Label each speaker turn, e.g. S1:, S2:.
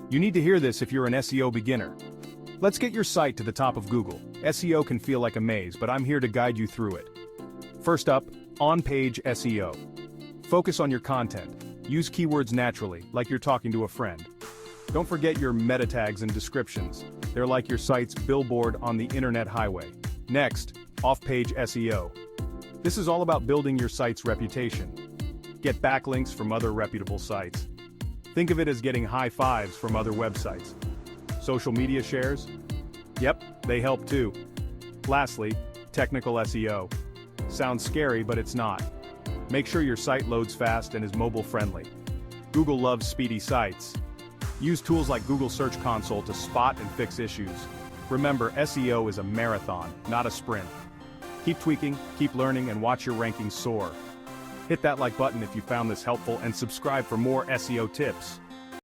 S1: You need to hear this if you're an SEO beginner. Let's get your site to the top of Google. SEO can feel like a maze, but I'm here to guide you through it. First up, on-page SEO. Focus on your content. Use keywords naturally, like you're talking to a friend. Don't forget your meta tags and descriptions. They're like your site's billboard on the internet highway. Next, off-page SEO. This is all about building your site's reputation. Get backlinks from other reputable sites. Think of it as getting high fives from other websites. Social media shares? Yep, they help too. Lastly, technical SEO. Sounds scary, but it's not. Make sure your site loads fast and is mobile friendly. Google loves speedy sites. Use tools like Google Search Console to spot and fix issues. Remember, SEO is a marathon, not a sprint. Keep tweaking, keep learning, and watch your rankings soar. Hit that like button if you found this helpful and subscribe for more SEO tips.